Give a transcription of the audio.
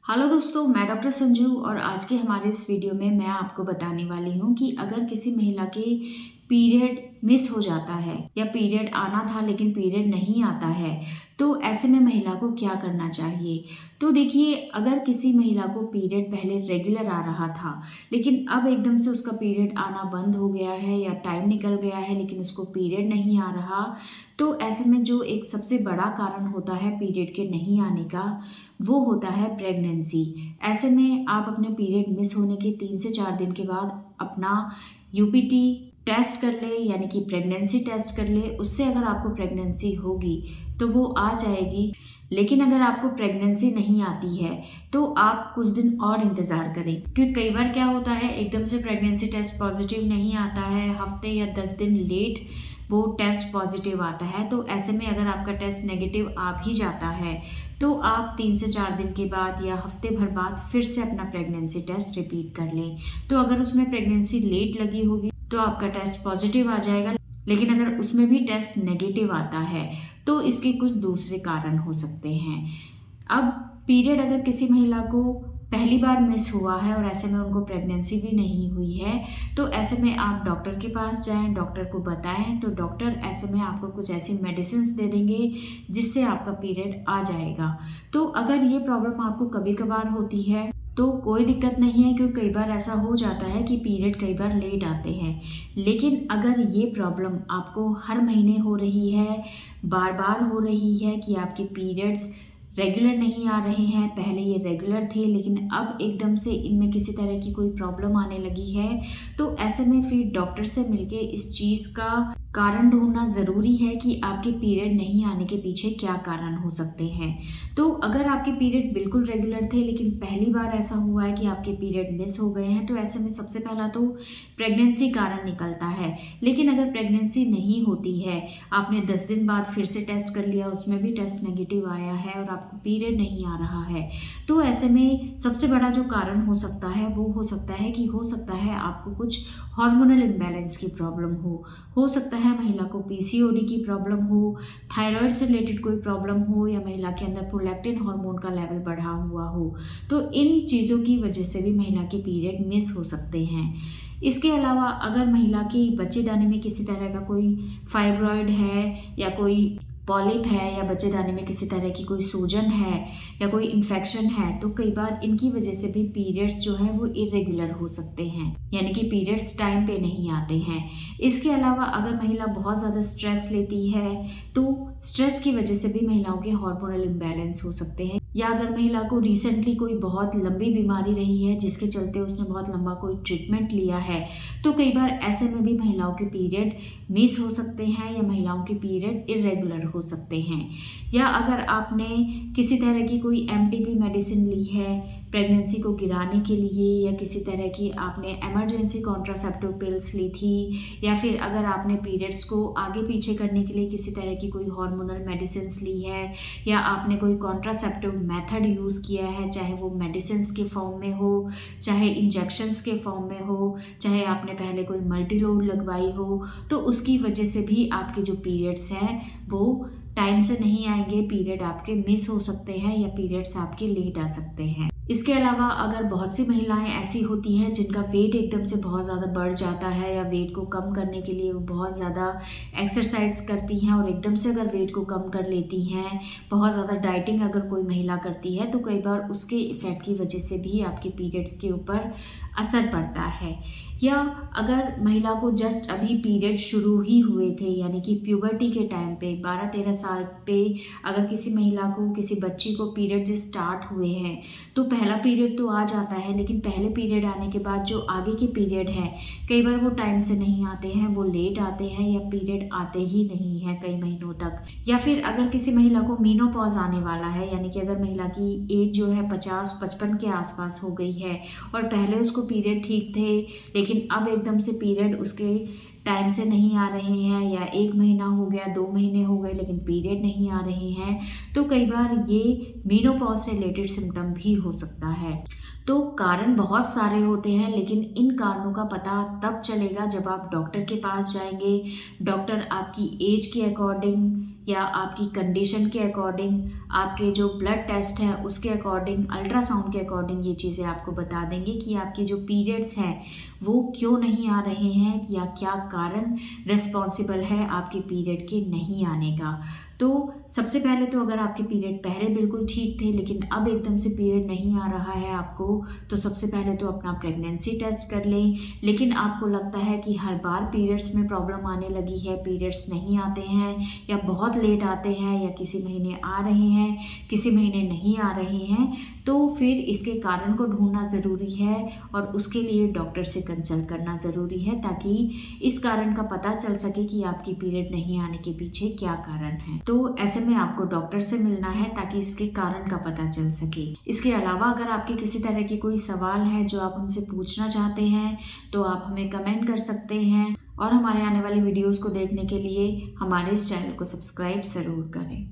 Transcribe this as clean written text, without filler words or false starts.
Hello दोस्तों, मैं doctor Sanju और आज के हमारे इस वीडियो में मैं आपको बताने वाली हूँ कि अगर किसी महिला के पीरियड मिस हो जाता है या पीरियड आना था लेकिन पीरियड नहीं आता है तो ऐसे में महिला को क्या करना चाहिए। तो देखिए, अगर किसी महिला को पीरियड पहले रेगुलर आ रहा था लेकिन अब एकदम से उसका पीरियड आना बंद हो गया है या टाइम निकल गया है लेकिन उसको पीरियड नहीं आ रहा, तो ऐसे में जो एक सबसे बड़ा कारण होता है पीरियड के नहीं आने का, वो होता है प्रेगनेंसी। ऐसे में आप अपने पीरियड मिस होने के 3 से 4 दिन के बाद अपना यूपीटी टेस्ट कर ले, यानी कि प्रेगनेंसी टेस्ट कर ले। उससे अगर आपको प्रेगनेंसी होगी तो वो आ जाएगी। लेकिन अगर आपको प्रेगनेंसी नहीं आती है तो आप कुछ दिन और इंतज़ार करें, क्योंकि कई बार क्या होता है एकदम से प्रेगनेंसी टेस्ट पॉजिटिव नहीं आता है, हफ्ते या 10 दिन लेट वो टेस्ट पॉजिटिव आता है। तो ऐसे में अगर आपका टेस्ट नेगेटिव आ भी जाता है तो आप 3 से 4 दिन के बाद या हफ्ते भर बाद फिर से अपना प्रेगनेंसी टेस्ट रिपीट कर लें। तो अगर उसमें प्रेगनेंसी लेट लगी होगी तो आपका टेस्ट पॉजिटिव आ जाएगा, लेकिन अगर उसमें भी टेस्ट नेगेटिव आता है तो इसके कुछ दूसरे कारण हो सकते हैं। अब पीरियड अगर किसी महिला को पहली बार मिस हुआ है और ऐसे में उनको प्रेगनेंसी भी नहीं हुई है तो ऐसे में आप डॉक्टर के पास जाएं, डॉक्टर को बताएं, तो डॉक्टर ऐसे में आपको कुछ ऐसी मेडिसिन दे देंगे जिससे आपका पीरियड आ जाएगा। तो अगर ये प्रॉब्लम आपको कभी कभार होती है तो कोई दिक्कत नहीं है, क्योंकि कई बार ऐसा हो जाता है कि पीरियड कई बार लेट आते हैं। लेकिन अगर ये प्रॉब्लम आपको हर महीने हो रही है, बार बार हो रही है कि आपके पीरियड्स रेगुलर नहीं आ रहे हैं, पहले ये रेगुलर थे लेकिन अब एकदम से इनमें किसी तरह की कोई प्रॉब्लम आने लगी है, तो ऐसे में फिर डॉक्टर से मिलके इस चीज़ का कारण ढूंढना ज़रूरी है कि आपके पीरियड नहीं आने के पीछे क्या कारण हो सकते हैं। तो अगर आपके पीरियड बिल्कुल रेगुलर थे लेकिन पहली बार ऐसा हुआ है कि आपके पीरियड मिस हो गए हैं, तो ऐसे में सबसे पहला तो प्रेगनेंसी कारण निकलता है। लेकिन अगर प्रेगनेंसी नहीं होती है, आपने 10 दिन बाद फिर से टेस्ट कर लिया, उसमें भी टेस्ट नेगेटिव आया है और आपको पीरियड नहीं आ रहा है, तो ऐसे में सबसे बड़ा जो कारण हो सकता है वो हो सकता है कि हो सकता है आपको कुछ हार्मोनल इम्बैलेंस की प्रॉब्लम हो सकता है महिला को पीसीओडी की प्रॉब्लम हो, थायराइड से रिलेटेड कोई प्रॉब्लम हो, या महिला के अंदर प्रोलैक्टिन हार्मोन का लेवल बढ़ा हुआ हो। तो इन चीज़ों की वजह से भी महिला के पीरियड मिस हो सकते हैं। इसके अलावा अगर महिला की बच्चेदानी में किसी तरह का कोई फाइब्रॉइड है या कोई पॉलिप है या बच्चेदानी में किसी तरह की कोई सूजन है या कोई इन्फेक्शन है, तो कई बार इनकी वजह से भी पीरियड्स जो है वो इरेगुलर हो सकते हैं, यानी कि पीरियड्स टाइम पे नहीं आते हैं। इसके अलावा अगर महिला बहुत ज़्यादा स्ट्रेस लेती है तो स्ट्रेस की वजह से भी महिलाओं के हार्मोनल इम्बैलेंस हो सकते हैं। या अगर महिला को रिसेंटली कोई बहुत लंबी बीमारी रही है जिसके चलते उसने बहुत लंबा कोई ट्रीटमेंट लिया है, तो कई बार ऐसे में भी महिलाओं के पीरियड मिस हो सकते हैं या महिलाओं के पीरियड इरेगुलर हो सकते हैं। या अगर आपने किसी तरह की कोई एमटीपी मेडिसिन ली है प्रेगनेंसी को गिराने के लिए, या किसी तरह की आपने इमरजेंसी कॉन्ट्रासेप्टिव पिल्स ली थी, या फिर अगर आपने पीरियड्स को आगे पीछे करने के लिए किसी तरह की कोई हार्मोनल मेडिसिन ली है, या आपने कोई कॉन्ट्रासेप्टिव मेथड यूज़ किया है, चाहे वो मेडिसिन के फॉर्म में हो, चाहे इंजेक्शंस के फॉर्म में हो, चाहे आपने पहले कोई मल्टीलोड लगवाई हो, तो उसकी वजह से भी आपके जो पीरियड्स हैं वो टाइम से नहीं आएंगे, पीरियड आपके मिस हो सकते हैं या पीरियड्स आपके लेट आ सकते हैं। इसके अलावा अगर बहुत सी महिलाएं ऐसी होती हैं जिनका वेट एकदम से बहुत ज़्यादा बढ़ जाता है, या वेट को कम करने के लिए वो बहुत ज़्यादा एक्सरसाइज करती हैं और एकदम से अगर वेट को कम कर लेती हैं, बहुत ज़्यादा डाइटिंग अगर कोई महिला करती है, तो कई बार उसके इफ़ेक्ट की वजह से भी आपके पीरियड्स के ऊपर असर पड़ता है। या अगर महिला को जस्ट अभी पीरियड शुरू ही हुए थे, यानी कि प्यूबर्टी के टाइम पे 12-13 साल पे अगर किसी महिला को, किसी बच्ची को पीरियड स्टार्ट हुए हैं, तो पहला पीरियड तो आ जाता है लेकिन पहले पीरियड आने के बाद जो आगे के पीरियड हैं कई बार वो टाइम से नहीं आते हैं, वो लेट आते हैं या पीरियड आते ही नहीं हैं कई महीनों तक। या फिर अगर किसी महिला को मीनोपॉज आने वाला है, यानी कि अगर महिला की एज जो है 50-55 के आसपास हो गई है और पहले उसको पीरियड ठीक थे लेकिन अब एकदम से पीरियड उसके टाइम से नहीं आ रहे हैं, या 1 महीना हो गया, 2 महीने हो गए लेकिन पीरियड नहीं आ रहे हैं, तो कई बार ये मेनोपॉज से रिलेटेड सिम्टम भी हो सकता है। तो कारण बहुत सारे होते हैं लेकिन इन कारणों का पता तब चलेगा जब आप डॉक्टर के पास जाएंगे। डॉक्टर आपकी एज के अकॉर्डिंग या आपकी कंडीशन के अकॉर्डिंग, आपके जो ब्लड टेस्ट है उसके अकॉर्डिंग, अल्ट्रासाउंड के अकॉर्डिंग ये चीज़ें आपको बता देंगे कि आपके जो पीरियड्स हैं वो क्यों नहीं आ रहे हैं या क्या कारण रिस्पॉन्सिबल है आपके पीरियड के नहीं आने का। तो सबसे पहले तो अगर आपके पीरियड पहले बिल्कुल ठीक थे लेकिन अब एकदम से पीरियड नहीं आ रहा है आपको, तो सबसे पहले तो अपना प्रेगनेंसी टेस्ट कर लें। लेकिन आपको लगता है कि हर बार पीरियड्स में प्रॉब्लम आने लगी है, पीरियड्स नहीं आते हैं या बहुत लेट आते हैं या किसी महीने आ रहे हैं, किसी महीने नहीं आ रहे हैं, तो फिर इसके कारण को ढूंढना ज़रूरी है और उसके लिए डॉक्टर से कंसल्ट करना ज़रूरी है ताकि इस कारण का पता चल सके कि आपकी पीरियड नहीं आने के पीछे क्या कारण है। तो ऐसे में आपको डॉक्टर से मिलना है ताकि इसके कारण का पता चल सके। इसके अलावा अगर आपके किसी तरह की कोई सवाल है जो आप हमसे पूछना चाहते हैं तो आप हमें कमेंट कर सकते हैं और हमारे आने वाली वीडियोस को देखने के लिए हमारे इस चैनल को सब्सक्राइब ज़रूर करें।